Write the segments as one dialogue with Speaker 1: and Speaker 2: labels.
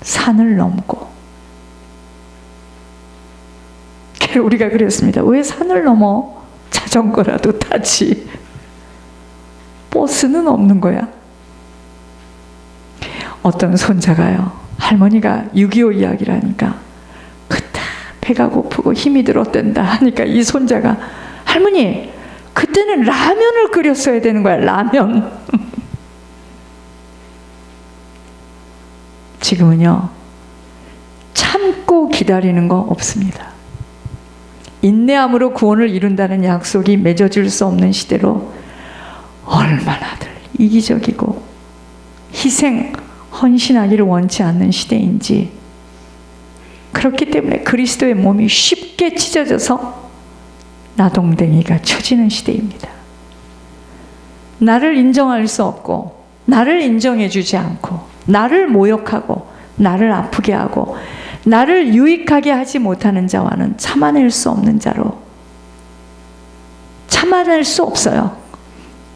Speaker 1: 산을 넘고. 우리가 그랬습니다. 왜 산을 넘어? 자전거라도 타지. 버스는 없는 거야. 어떤 손자가요, 할머니가 6.25 이야기를 하니까 그때 배가 고프고 힘이 들었댄다 하니까 이 손자가, 할머니 그때는 라면을 끓였어야 되는 거야. 라면. 지금은요, 참고 기다리는 거 없습니다. 인내함으로 구원을 이룬다는 약속이 맺어질 수 없는 시대로 얼마나들 이기적이고 희생, 헌신하기를 원치 않는 시대인지, 그렇기 때문에 그리스도의 몸이 쉽게 찢어져서 나동댕이가 쳐지는 시대입니다. 나를 인정할 수 없고, 나를 인정해 주지 않고, 나를 모욕하고, 나를 아프게 하고, 나를 유익하게 하지 못하는 자와는 참아낼 수 없는 자로, 참아낼 수 없어요.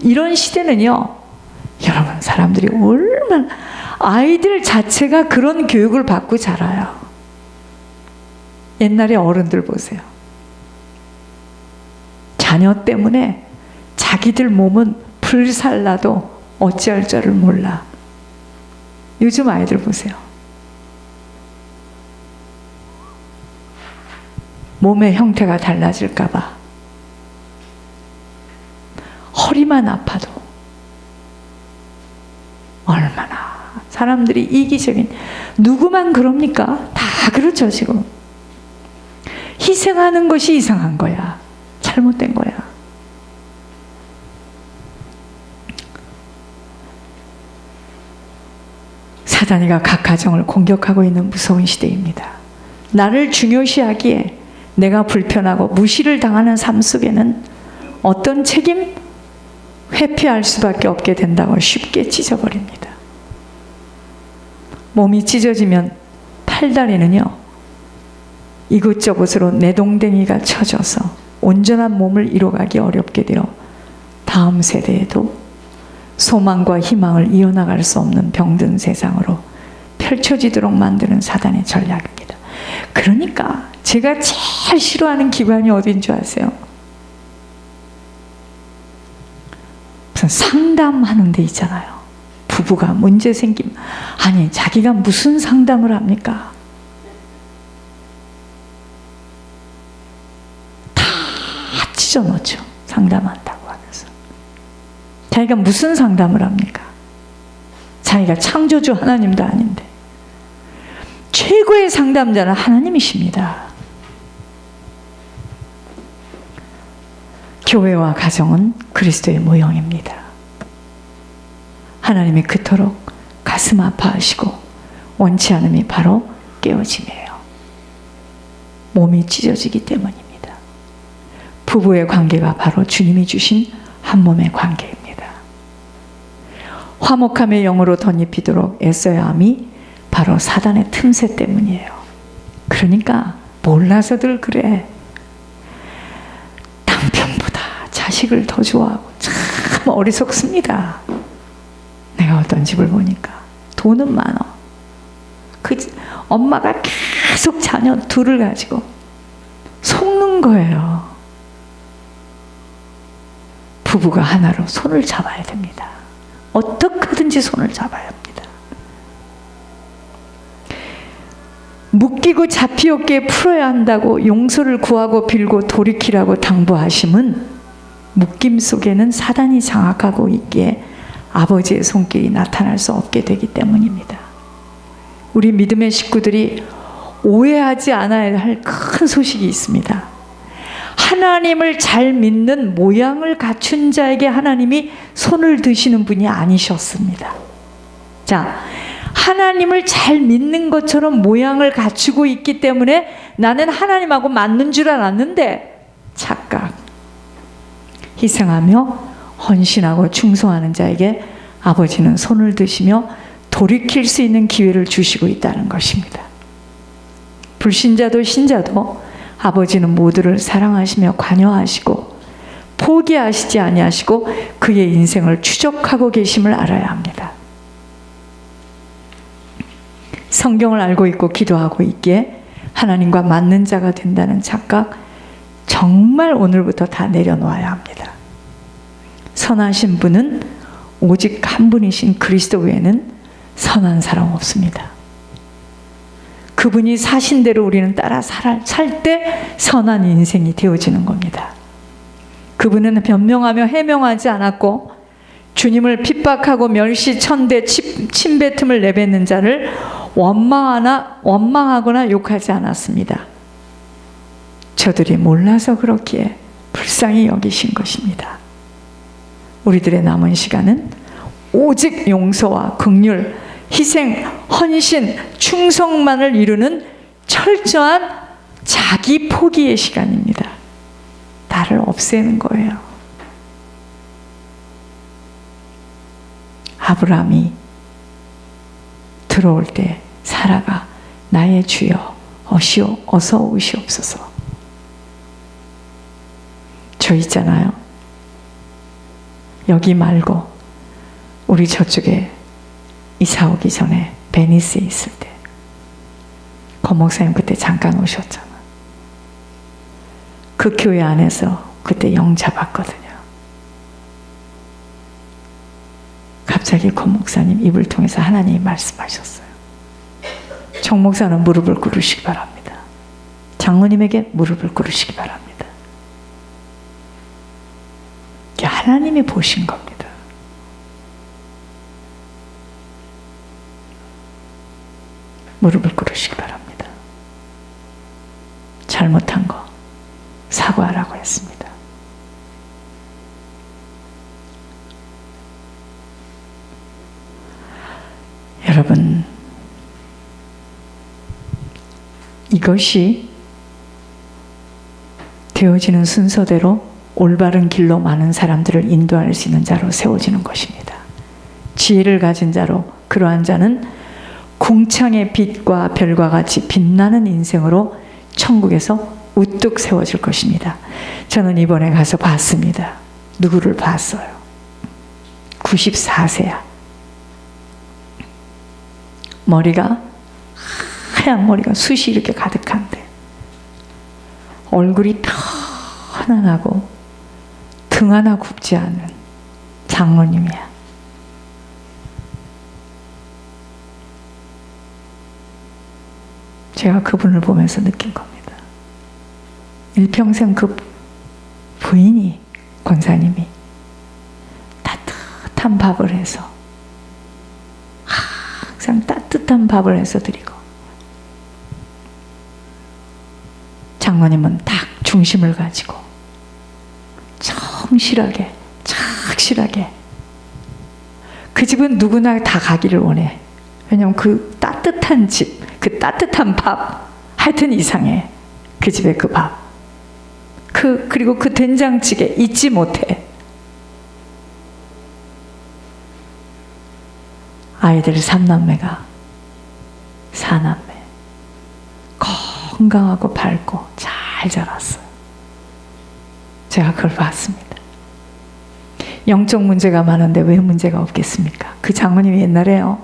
Speaker 1: 이런 시대는요, 여러분, 사람들이 얼마나, 아이들 자체가 그런 교육을 받고 자라요. 옛날에 어른들 보세요. 자녀 때문에 자기들 몸은 불살라도 어찌할 줄을 몰라. 요즘 아이들 보세요. 몸의 형태가 달라질까 봐 허리만 아파도 얼마나 사람들이 이기적인, 누구만 그럽니까? 다 그렇죠. 지금 희생하는 것이 이상한 거야. 잘못된 거야. 사단이가 각 가정을 공격하고 있는 무서운 시대입니다. 나를 중요시하기에 내가 불편하고 무시를 당하는 삶 속에는 어떤 책임? 회피할 수밖에 없게 된다고 쉽게 찢어버립니다. 몸이 찢어지면 팔다리는요, 이곳저곳으로 내동댕이가 쳐져서 온전한 몸을 이뤄가기 어렵게 되어 다음 세대에도 소망과 희망을 이어나갈 수 없는 병든 세상으로 펼쳐지도록 만드는 사단의 전략입니다. 그러니까 제가 제일 싫어하는 기관이 어딘 줄 아세요? 무슨 상담하는 데 있잖아요. 부부가 문제 생기면, 아니 자기가 무슨 상담을 합니까? 다 찢어놓죠. 상담한다고 하면서. 자기가 무슨 상담을 합니까? 자기가 창조주 하나님도 아닌데. 최고의 상담자는 하나님이십니다. 교회와 가정은 그리스도의 모형입니다. 하나님이 그토록 가슴 아파하시고 원치 않음이 바로 깨어짐이에요. 몸이 찢어지기 때문입니다. 부부의 관계가 바로 주님이 주신 한 몸의 관계입니다. 화목함의 영으로 덧입히도록 애써야 함이 바로 사단의 틈새 때문이에요. 그러니까 몰라서들 그래. 남편보다 자식을 더 좋아하고 참 어리석습니다. 내가 어떤 집을 보니까 돈은 많아. 그 엄마가 계속 자녀 둘을 가지고 속는 거예요. 부부가 하나로 손을 잡아야 됩니다. 어떻게든지 손을 잡아야 합니다. 묶이고 잡히 없게 풀어야 한다고 용서를 구하고 빌고 돌이키라고 당부하심은 묶임 속에는 사단이 장악하고 있기에 아버지의 손길이 나타날 수 없게 되기 때문입니다. 우리 믿음의 식구들이 오해하지 않아야 할 큰 소식이 있습니다. 하나님을 잘 믿는 모양을 갖춘 자에게 하나님이 손을 드시는 분이 아니셨습니다. 자, 하나님을 잘 믿는 것처럼 모양을 갖추고 있기 때문에 나는 하나님하고 맞는 줄 알았는데 착각. 희생하며 헌신하고 충성하는 자에게 아버지는 손을 드시며 돌이킬 수 있는 기회를 주시고 있다는 것입니다. 불신자도 신자도 아버지는 모두를 사랑하시며 관여하시고 포기하시지 아니하시고 그의 인생을 추적하고 계심을 알아야 합니다. 성경을 알고 있고 기도하고 있기에 하나님과 맞는 자가 된다는 착각 정말 오늘부터 다 내려놓아야 합니다. 선하신 분은 오직 한 분이신 그리스도 외에는 선한 사람 없습니다. 그분이 사신 대로 우리는 따라 살 때 선한 인생이 되어지는 겁니다. 그분은 변명하며 해명하지 않았고 주님을 핍박하고 멸시, 천대, 침뱉음을 내뱉는 자를 원망하거나 욕하지 않았습니다. 저들이 몰라서 그렇기에 불쌍히 여기신 것입니다. 우리들의 남은 시간은 오직 용서와 긍휼, 희생, 헌신, 충성만을 이루는 철저한 자기 포기의 시간입니다. 나를 없애는 거예요. 아브라함이 들어올 때 사라가 나의 주여 어서 오시옵소서. 저 있잖아요. 여기 말고 우리 저쪽에 이사 오기 전에 베니스에 있을 때 권 목사님 그때 잠깐 오셨잖아. 그 교회 안에서 그때 영 잡았거든요. 갑자기 권 목사님 입을 통해서 하나님이 말씀하셨어요. 정 목사는 무릎을 꿇으시기 바랍니다. 장로님에게 무릎을 꿇으시기 바랍니다. 이게 하나님이 보신 겁니다. 무릎을 꿇으시기 바랍니다. 잘못한 거 사과하라고 했습니다. 여러분, 이것이 되어지는 순서대로 올바른 길로 많은 사람들을 인도할 수 있는 자로 세워지는 것입니다. 지혜를 가진 자로, 그러한 자는 궁창의 빛과 별과 같이 빛나는 인생으로 천국에서 우뚝 세워질 것입니다. 저는 이번에 가서 봤습니다. 누구를 봤어요? 94세야. 머리가 하얀 머리가 숱이 이렇게 가득한데 얼굴이 편안하고 등 하나 굽지 않은 장로님이야. 제가 그분을 보면서 느낀 겁니다. 일평생 그 부인이, 권사님이 따뜻한 밥을 해서 항상 따뜻한 밥을 해서 드리고, 장로님은 딱 중심을 가지고 성실하게 착실하게, 그 집은 누구나 다 가기를 원해. 왜냐하면 그 따뜻한 집, 그 따뜻한 밥, 하여튼 이상해. 그 집의 그 밥, 그리고 그 된장찌개 잊지 못해. 아이들 3남매가 4남매 건강하고 밝고 잘 자랐어요. 제가 그걸 봤습니다. 영적 문제가 많은데 왜 문제가 없겠습니까? 그 장모님이 옛날에요,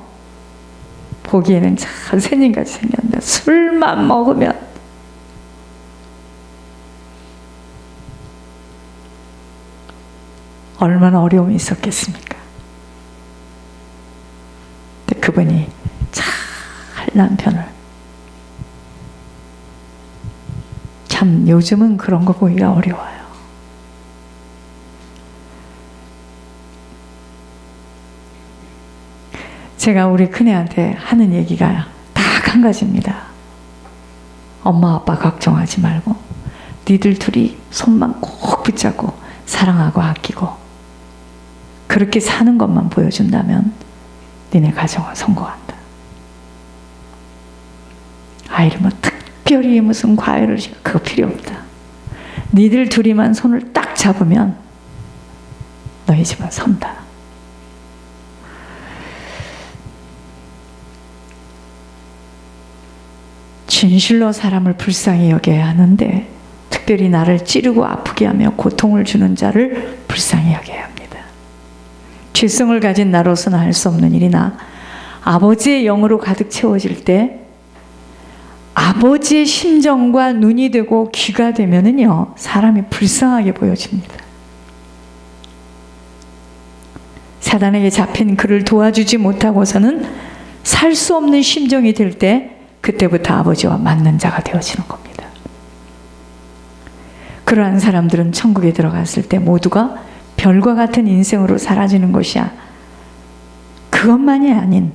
Speaker 1: 보기에는 참 새님같이 생겼는데 술만 먹으면 얼마나 어려움이 있었겠습니까? 근데 그분이 잘 남편을, 참 요즘은 그런 거 보기가 어려워요. 제가 우리 큰애한테 하는 얘기가 딱 한 가지입니다. 엄마 아빠 걱정하지 말고 니들 둘이 손만 꼭 붙잡고 사랑하고 아끼고 그렇게 사는 것만 보여준다면 니네 가정은 성공한다. 아이를 뭐 특별히 무슨 과외를 시켜, 그거 필요 없다. 니들 둘이만 손을 딱 잡으면 너희 집은 선다. 진실로 사람을 불쌍히 여겨야 하는데 특별히 나를 찌르고 아프게 하며 고통을 주는 자를 불쌍히 여겨야 합니다. 죄성을 가진 나로서는 할 수 없는 일이나 아버지의 영으로 가득 채워질 때 아버지의 심정과 눈이 되고 귀가 되면은요, 사람이 불쌍하게 보여집니다. 사단에게 잡힌 그를 도와주지 못하고서는 살 수 없는 심정이 될 때 그때부터 아버지와 맞는 자가 되어지는 겁니다. 그러한 사람들은 천국에 들어갔을 때 모두가 별과 같은 인생으로 사라지는 것이야. 그것만이 아닌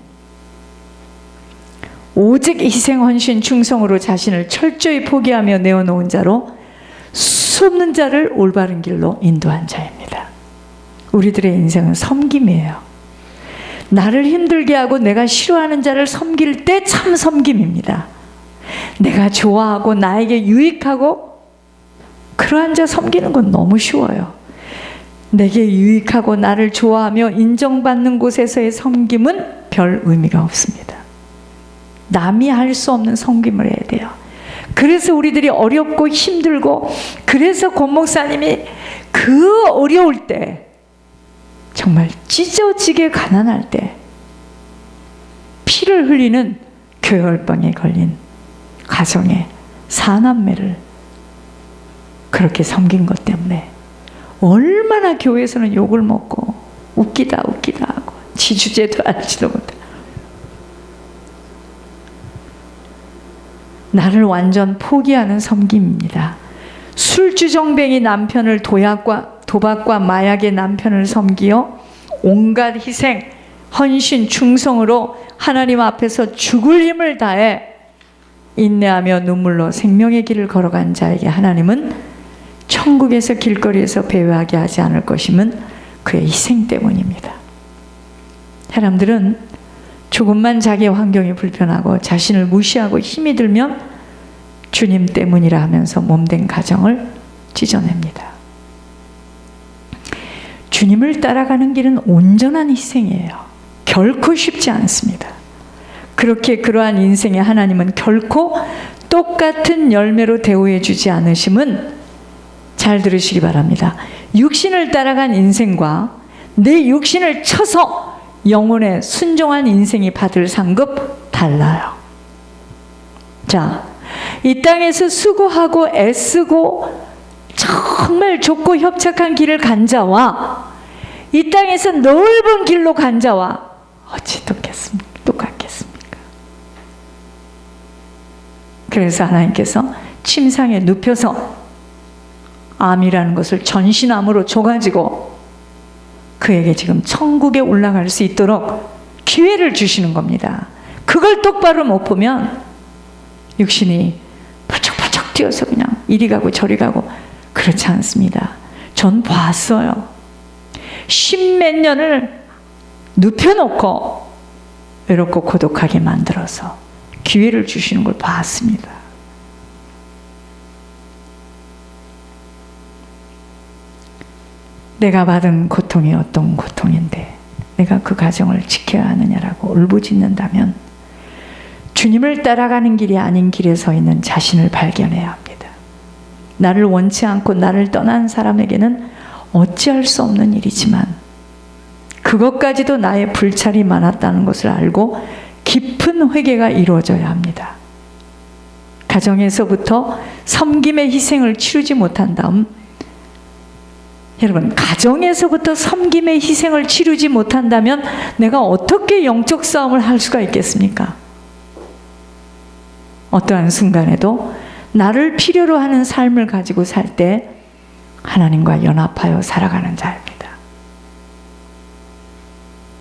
Speaker 1: 오직 희생, 헌신, 충성으로 자신을 철저히 포기하며 내어놓은 자로 수없는 자를 올바른 길로 인도한 자입니다. 우리들의 인생은 섬김이에요. 나를 힘들게 하고 내가 싫어하는 자를 섬길 때 참 섬김입니다. 내가 좋아하고 나에게 유익하고 그러한 자 섬기는 건 너무 쉬워요. 내게 유익하고 나를 좋아하며 인정받는 곳에서의 섬김은 별 의미가 없습니다. 남이 할 수 없는 섬김을 해야 돼요. 그래서 우리들이 어렵고 힘들고, 그래서 권 목사님이 그 어려울 때, 정말 찢어지게 가난할 때 피를 흘리는 교열병에 걸린 가정의 사남매를 그렇게 섬긴 것 때문에 얼마나 교회에서는 욕을 먹고 웃기다 하고 지주제도 알지도 못해. 나를 완전 포기하는 섬김입니다. 술주정뱅이 남편을 도박과 마약의 남편을 섬기어 온갖 희생, 헌신, 충성으로 하나님 앞에서 죽을 힘을 다해 인내하며 눈물로 생명의 길을 걸어간 자에게 하나님은 천국에서 길거리에서 배회하게 하지 않을 것임은 그의 희생 때문입니다. 사람들은 조금만 자기의 환경이 불편하고 자신을 무시하고 힘이 들면 주님 때문이라 하면서 몸된 가정을 찢어냅니다. 주님을 따라가는 길은 온전한 희생이에요. 결코 쉽지 않습니다. 그러한 인생에 하나님은 결코 똑같은 열매로 대우해 주지 않으심은, 잘 들으시기 바랍니다. 육신을 따라간 인생과 내 육신을 쳐서 영혼에 순종한 인생이 받을 상급 달라요. 자, 이 땅에서 수고하고 애쓰고 정말 좁고 협착한 길을 간 자와 이 땅에서 넓은 길로 간 자와 어찌 똑같겠습니까? 그래서 하나님께서 침상에 눕혀서 암이라는 것을 전신암으로 줘가지고 그에게 지금 천국에 올라갈 수 있도록 기회를 주시는 겁니다. 그걸 똑바로 못 보면 육신이 펄쩍펄쩍 뛰어서 그냥 이리 가고 저리 가고 그렇지 않습니다. 전 봤어요. 10몇 년을 눕혀놓고 외롭고 고독하게 만들어서 기회를 주시는 걸 봤습니다. 내가 받은 고통이 어떤 고통인데 내가 그 가정을 지켜야 하느냐라고 울부짖는다면 주님을 따라가는 길이 아닌 길에 서 있는 자신을 발견해야 합니다. 나를 원치 않고 나를 떠난 사람에게는 어찌할 수 없는 일이지만 그것까지도 나의 불찰이 많았다는 것을 알고 깊은 회개가 이루어져야 합니다. 가정에서부터 섬김의 희생을 치르지 못한 다음, 여러분, 가정에서부터 섬김의 희생을 치르지 못한다면 내가 어떻게 영적 싸움을 할 수가 있겠습니까? 어떠한 순간에도 나를 필요로 하는 삶을 가지고 살 때 하나님과 연합하여 살아가는 자입니다.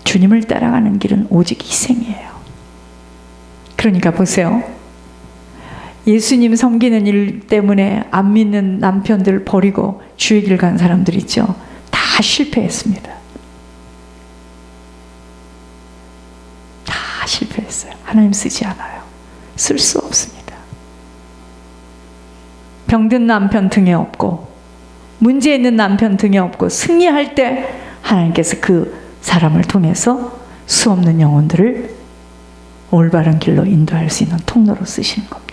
Speaker 1: 주님을 따라가는 길은 오직 희생이에요. 그러니까 보세요. 예수님 섬기는 일 때문에 안 믿는 남편들 버리고 주의 길 간 사람들 있죠. 다 실패했습니다. 다 실패했어요. 하나님 쓰지 않아요. 쓸 수 없습니다. 병든 남편 등에 업고 문제 있는 남편 등에 업고 승리할 때 하나님께서 그 사람을 통해서 수없는 영혼들을 올바른 길로 인도할 수 있는 통로로 쓰시는 겁니다.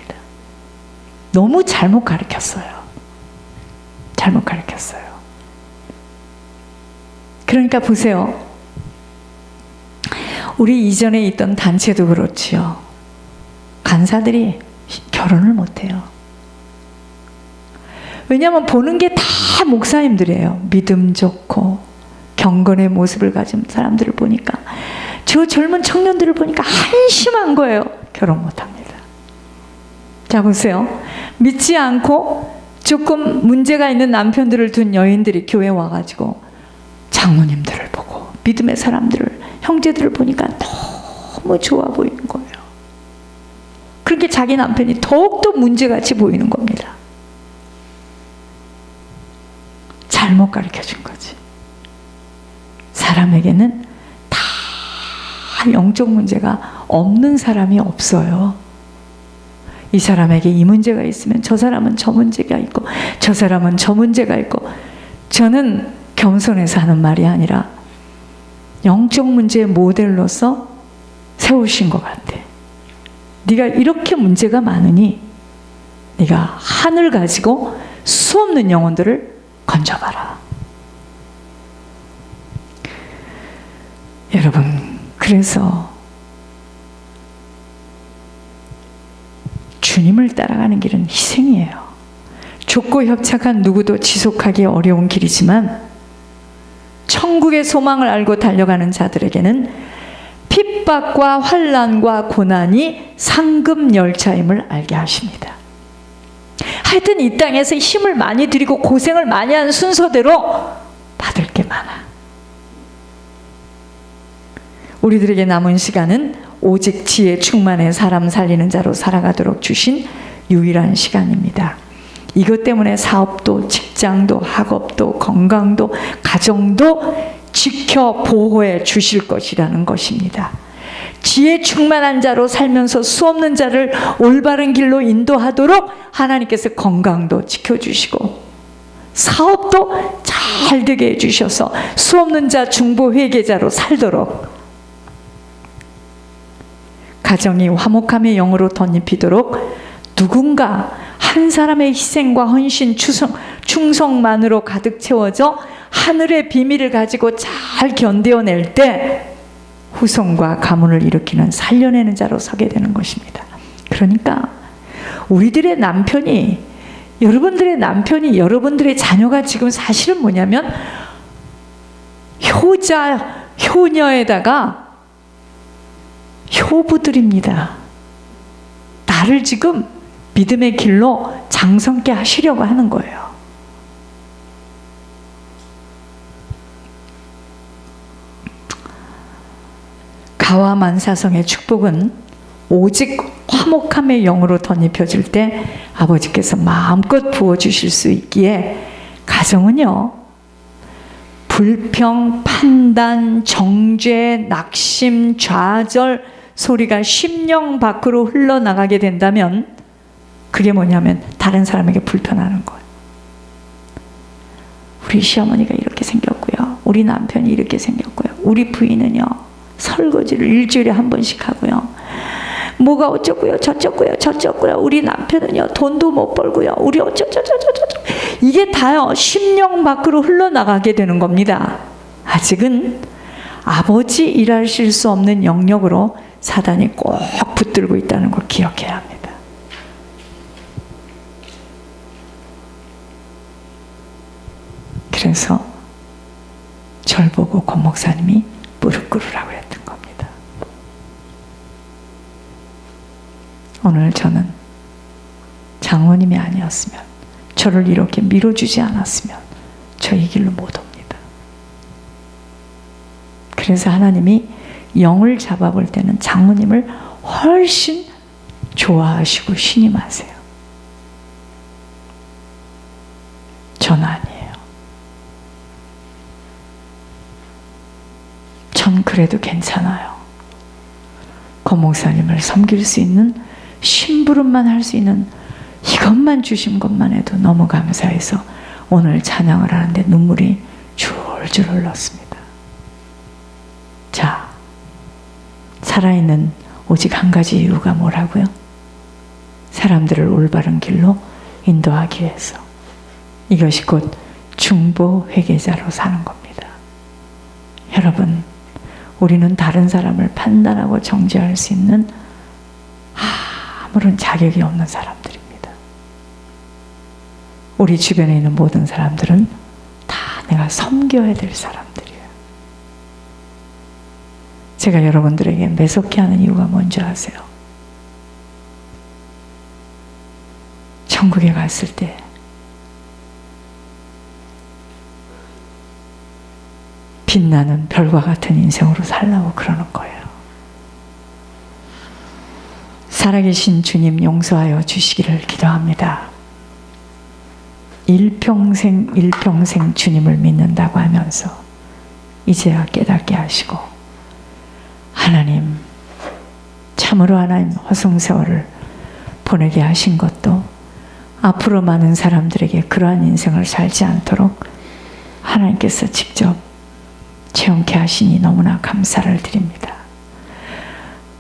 Speaker 1: 너무 잘못 가르쳤어요. 잘못 가르쳤어요. 그러니까 보세요. 우리 이전에 있던 단체도 그렇지요. 간사들이 결혼을 못해요. 왜냐하면 보는 게 다 목사님들이에요. 믿음 좋고 경건의 모습을 가진 사람들을 보니까, 저 젊은 청년들을 보니까 한심한 거예요. 결혼 못합니다. 자, 보세요. 믿지 않고 조금 문제가 있는 남편들을 둔 여인들이 교회에 와가지고 장모님들을 보고 믿음의 사람들을, 형제들을 보니까 너무 좋아 보이는 거예요. 그렇게 자기 남편이 더욱더 문제같이 보이는 겁니다. 잘못 가르쳐준 거지. 사람에게는 다 영적 문제가 없는 사람이 없어요. 이 사람에게 이 문제가 있으면 저 사람은 저 문제가 있고, 저 사람은 저 문제가 있고. 저는 겸손해서 하는 말이 아니라 영적 문제의 모델로서 세우신 것 같아. 네가 이렇게 문제가 많으니 네가 한을 가지고 수없는 영혼들을 건져봐라. 여러분, 그래서 주님을 따라가는 길은 희생이에요. 좁고 협착한 누구도 지속하기 어려운 길이지만 천국의 소망을 알고 달려가는 자들에게는 핍박과 환난과 고난이 상급 열차임을 알게 하십니다. 하여튼 이 땅에서 힘을 많이 들이고 고생을 많이 한 순서대로 받을 게 많아. 우리들에게 남은 시간은 오직 지혜 충만해 사람 살리는 자로 살아가도록 주신 유일한 시간입니다. 이것 때문에 사업도, 직장도, 학업도, 건강도, 가정도 지켜 보호해 주실 것이라는 것입니다. 지혜 충만한 자로 살면서 수없는 자를 올바른 길로 인도하도록 하나님께서 건강도 지켜주시고 사업도 잘 되게 해주셔서 수없는 자 중보 회개자로 살도록, 가정이 화목함의 영으로 덧입히도록 누군가 한 사람의 희생과 헌신, 충성만으로 가득 채워져 하늘의 비밀을 가지고 잘 견뎌낼 때 후손과 가문을 일으키는 살려내는 자로 서게 되는 것입니다. 그러니까 우리들의 남편이, 여러분들의 남편이, 여러분들의 자녀가 지금 사실은 뭐냐면 효자, 효녀에다가 효부들입니다. 나를 지금 믿음의 길로 장성케 하시려고 하는 거예요. 가와 만사성의 축복은 오직 화목함의 영으로 덧입혀질 때 아버지께서 마음껏 부어주실 수 있기에, 가정은요, 불평, 판단, 정죄, 낙심, 좌절 소리가 심령 밖으로 흘러나가게 된다면 그게 뭐냐면 다른 사람에게 불편하는 거예요. 우리 시어머니가 이렇게 생겼고요, 우리 남편이 이렇게 생겼고요, 우리 부인은요 설거지를 일주일에 한 번씩 하고요, 뭐가 어쩌고요, 저쩌고요, 우리 남편은요 돈도 못 벌고요, 우리 어쩌저저저저, 이게 다요 심령 밖으로 흘러나가게 되는 겁니다. 아직은 아버지 일하실 수 없는 영역으로 사단이 꼭 붙들고 있다는 걸 기억해야 합니다. 그래서 절 보고 권 목사님이 무릎 꿇으라고 했던 겁니다. 오늘 저는 장모님이 아니었으면, 저를 이렇게 밀어주지 않았으면 저 이 길로 못 옵니다. 그래서 하나님이 영을 잡아볼 때는 장모님을 훨씬 좋아하시고 신임하세요. 전 아니에요. 전 그래도 괜찮아요. 권 목사님을 섬길 수 있는, 심부름만 할 수 있는 이것만 주신 것만 해도 너무 감사해서 오늘 찬양을 하는데 눈물이 줄줄 흘렀습니다. 자, 살아있는 오직 한 가지 이유가 뭐라고요? 사람들을 올바른 길로 인도하기 위해서. 이것이 곧 중보 회개자로 사는 겁니다. 여러분, 우리는 다른 사람을 판단하고 정죄할 수 있는 아무런 자격이 없는 사람들입니다. 우리 주변에 있는 모든 사람들은 다 내가 섬겨야 될 사람들이에요. 제가 여러분들에게 매섭게 하는 이유가 뭔지 아세요? 천국에 갔을 때 빛나는 별과 같은 인생으로 살라고 그러는 거예요. 살아계신 주님 용서하여 주시기를 기도합니다. 일평생 주님을 믿는다고 하면서 이제야 깨닫게 하시고, 하나님, 참으로 하나님 허송세월을 보내게 하신 것도 앞으로 많은 사람들에게 그러한 인생을 살지 않도록 하나님께서 직접 체험케 하시니 너무나 감사를 드립니다.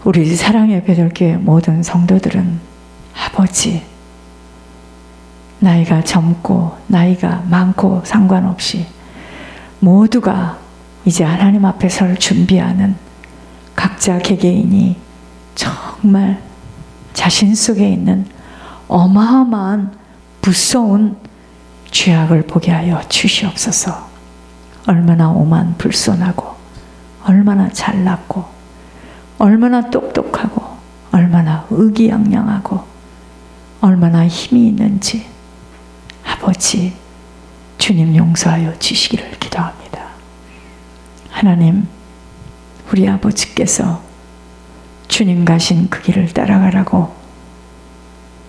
Speaker 1: 우리 사랑의 베들교회 모든 성도들은 아버지, 나이가 젊고 나이가 많고 상관없이 모두가 이제 하나님 앞에 설 준비하는 각자 개개인이 정말 자신 속에 있는 어마어마한 무서운 죄악을 보게 하여 주시옵소서. 얼마나 오만 불손하고 얼마나 잘났고 얼마나 똑똑하고 얼마나 의기양양하고 얼마나 힘이 있는지 아버지, 주님 용서하여 주시기를 기도합니다. 하나님, 우리 아버지께서 주님 가신 그 길을 따라가라고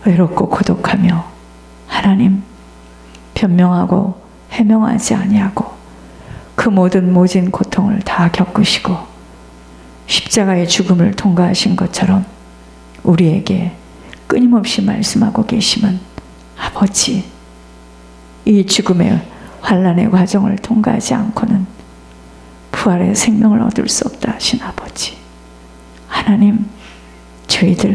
Speaker 1: 외롭고 고독하며 하나님 변명하고 해명하지 아니하고 그 모진 고통을 다 겪으시고 십자가의 죽음을 통과하신 것처럼 우리에게 끊임없이 말씀하고 계시면 아버지, 이 죽음의 환난의 과정을 통과하지 않고는 부활의 생명을 얻을 수 없다 하신 아버지, 하나님, 저희들